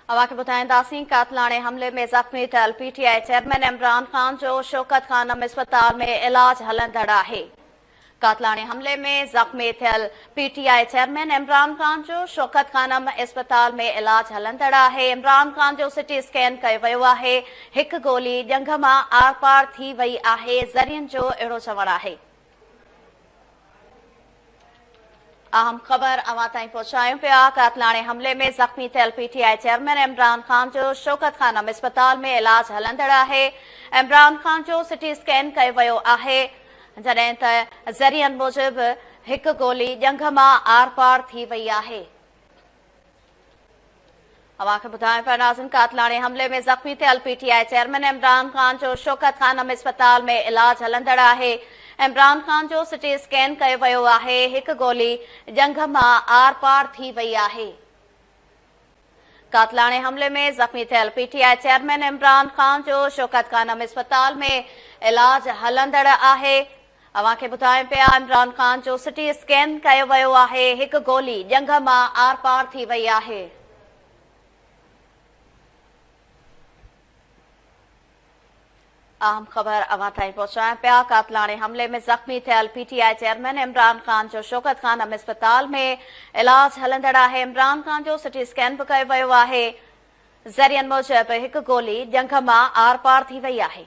अवां खे ॿुधाईंदासीं कातलाणे हमले में ज़ख़्मी थियल पीटीआई चेयरमैन इमरान ख़ान जो शौकत खानम अस्पताल में इलाज हलंदड़ आहे। कातलाणे हमले में ज़ख़्मी थियल पीटीआई चेयरमैन इमरान ख़ान जो शौकत खानम अस्पताल में इलाज हलंदड़ आहे। इमरान ख़ान जो सिटी स्कैन कयो वियो आहे। हिकु गोली ॼंघ मां आर पार थी वई आहे। ज़रियनि जो अहिड़ो चवणु आहे। अहम ख़बर अवां ताईं पहुचायूं पिया। कातलाणे हमले में ज़ख़्मी थियल पीटीआई चेयरमैन इमरान ख़ान जो शौकत खानम अस्पताल में इलाज हलंदड़ आहे। इमरान ख़ान जो सिटी स्कैन कयो वियो आहे, जॾहिं त ज़रियनि मूजिबि हिकु गोली ॼंघ मां आर पार थी वई आहे। अवां खे ॿुधायूं पिया नाज़िन, कातलाणे हमले में ज़ख़्मी थियल पीटीआई चेयरमैन इमरान ख़ान जो शौकत खानम अस्पताल में इलाज हलंदड़ आहे। इमरान ख़ान जो सिटी स्कैन कयो वियो आहे। हिकु गोली ॼंघ मां आर पार थी वई आहे। कातलाणे हमले में ज़ख़्मी थियल पीटीआई चेयरमैन इमरान ख़ान जो शौकत खानम अस्पताल में इलाज हलंदड़ आहे। अवां खे ॿुधायूं पिया, इमरान ख़ान जो सिटी स्कैन कयो वियो आहे। हिकु गोली ॼंघ मां आर पार थी वई आहे। अहम ख़बर अवां ताईं पहुचायूं पिया। कातलाणे हमले में ज़ख़्मी थियल पीटीआई चेयरमैन इमरान ख़ान जो शौकत खानम अस्पताल में इलाज हलंदड़ आहे। इमरान ख़ान जो सिटी स्कैन बि कयो वियो आहे। ज़रियनि मूजिबि हिकु गोली ॼंघ मां आर पार थी वई आहे।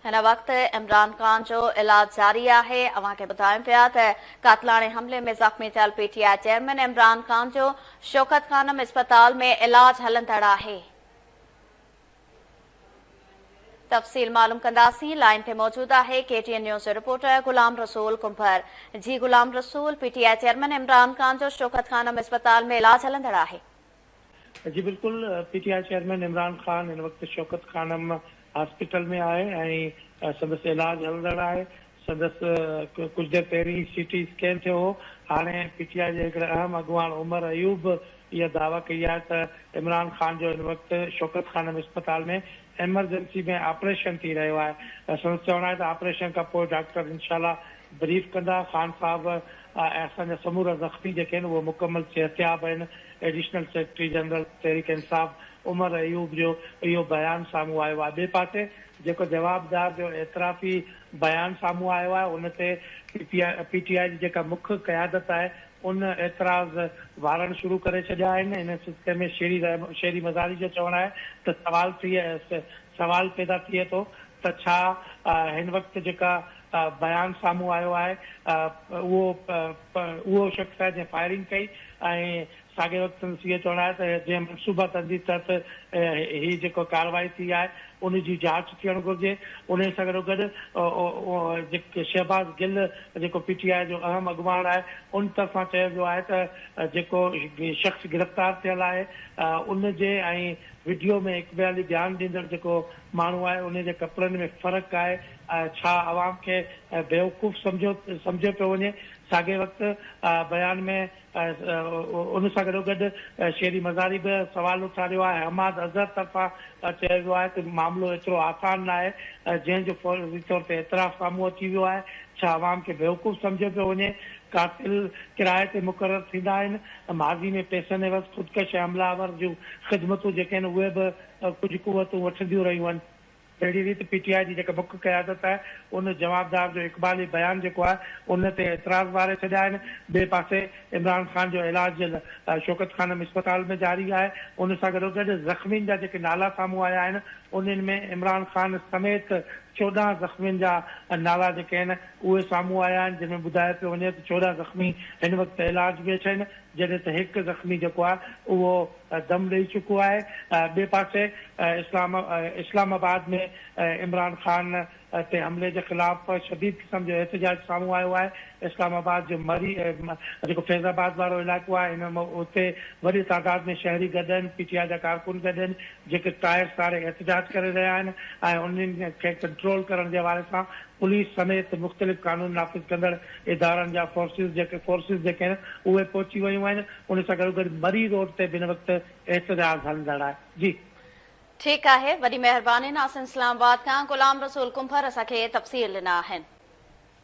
हिन वक़्तु इमरान ख़ान जो इलाज जारी आहे। अवां खे ॿुधायूं पिया त कातलाणे हमले में ज़ख़्मी थियल पीटीआई चेयरमैन इमरान ख़ान जो शौकत खानम अस्पताल में इलाज हलंदड़ आहे। तफ़सील मालूम कंदासीं। लाइन ते मौजूद आहे केटीएन न्यूज़ जो रिपोर्टर गुलाम रसूल कुंभर। जी गुलाम रसूल, पीटीआई चेयरमैन इमरान ख़ान जो शौकत खानम अस्पताल में इलाज हलंदड़ आहे। जी बिल्कुल, पीटीआई चेयरमैन इमरान ख़ान हिन वक़्तु शौकत खानम हॉस्पिटल में आहे ऐं संदसि इलाज हलंदड़ आहे। संदसि कुझु देरि पहिरीं सीटी स्कैन थियो हो। हाणे पीटीआई जे हिकिड़े अहम अॻुवान उमर अयूब इहा दावा कई आहे त इमरान ख़ान जो हिन वक़्तु शौकत खानम अस्पताल में एमरजेंसी में ऑपरेशन थी रहियो आहे। संदसि चवणु आहे त ऑपरेशन खां पोइ डॉक्टर इंशाल्लाह ब्रीफ कंदा। ख़ान साहब ऐं असांजा समूरा ज़ख़्मी जेके आहिनि उहे मुकमल सिहतयाब आहिनि। Additional secretary general Tehreek Insaf उमर अयूब जो इहो बयानु साम्हूं आयो आहे। ॿिए पासे जेको जवाबदार जो एतिराफ़ी बयानु साम्हूं आयो आहे, उन ते पीटीआई जी जेका मुख्य क़यादत आहे उन एतिराज़ वारण शुरू करे छॾिया आहिनि। हिन सिलसिले में शेरी मज़ारी जो चवणु आहे त सवाल पैदा थिए थो त छा हिन वक़्तु जेका बयानु साम्हूं आयो आहे उहो शख़्स आहे जंहिं फायरिंग कई ऐं साॻे वक़्तु इहो चवणु आहे त जंहिं मनसूबा तंदी तहत हीअ जेको कार्रवाई थी आहे उनजी जांच थियणु घुरिजे। उन सां गॾोगॾु जेके शहबाज़ गिल जेको पीटीआई जो अहम अॻुवान आहे उन तरफ़ां चयो वियो आहे त जेको शख़्स गिरफ़्तार थियल आहे उन जे ऐं वीडियो में इक़बाली बयानु ॾींदड़ जेको माण्हू आहे उन जे कपिड़नि में फ़र्क़ु आहे। छा अवाम खे बेवकूफ़ सम्झियो पियो वञे। साॻे वक़्तु बयान में उन सां गॾोगॾु शेरी मज़ारी बि सवाल उथारियो आहे। हमाद अज़हर तरफ़ां चयो वियो आहे त मामिलो एतिरो आसान न आहे जंहिंजो फौरी तौर ते एतिराफ़ साम्हूं अची वियो आहे। छा अवाम खे बेवकूफ़ सम्झियो पियो वञे। कातिल किराए ते मुक़ररु थींदा आहिनि। माज़ी में पैसनि एवज़ ख़ुदकश हमलावर जूं ख़िदमतूं जेके आहिनि उहे बि कुझु कुवतूं वठंदियूं रहियूं आहिनि। अहिड़ी रीति पीटीआई जी जेका मुख्य क़यादत आहे उन जवाबदार जो इक़बाली बयानु जेको आहे उन ते एतिराज़ वारे छॾिया आहिनि। ॿिए पासे इमरान ख़ान जो इलाज शौकत खानम अस्पताल में जारी आहे। उन सां गॾोगॾु ज़ख़्मियुनि जा जेके नाला साम्हूं आया आहिनि उन्हनि में इमरान ख़ान समेत 14 ज़ख़्मियुनि जा नाला जेके आहिनि उहे साम्हूं आया आहिनि, जंहिंमें ॿुधायो पियो वञे त 14 ज़ख़्मी हिन वक़्तु इलाज में आहिनि, जॾहिं त हिकु ज़ख़्मी जेको आहे उहो दम ॾेई चुको आहे। ॿिए पासे इस्लामाबाद में इमरान ख़ान ते हमले जे ख़िलाफ़ शदीद क़िस्म जो एहतजाज साम्हूं आयो आहे। इस्लामाबाद जो मरी जेको फैज़ाबाद वारो इलाइक़ो आहे हिन उते वॾी तादाद में शहरी गॾु आहिनि, पीटीआई जा कारकुन गॾु आहिनि जेके टायर सारे एहतजाज करे रहिया आहिनि ऐं उन्हनि खे कंट्रोल करण जे हवाले सां पुलिस समेत मुख़्तलिफ़ कानून नाफ़िज़ कंदड़ इदारनि जा फोर्सिस जेके आहिनि उहे पहुची वियूं आहिनि। उन सां गॾोगॾु मरी रोड ते बि हिन वक़्तु एहतजाज हलंदड़ आहे। जी ठीकु आहे, वॾी महिरबानी नासिन इस्लामाबाद खां गुलाम रसूल कुंभर असांखे तफ़सील ॾिना आहिनि।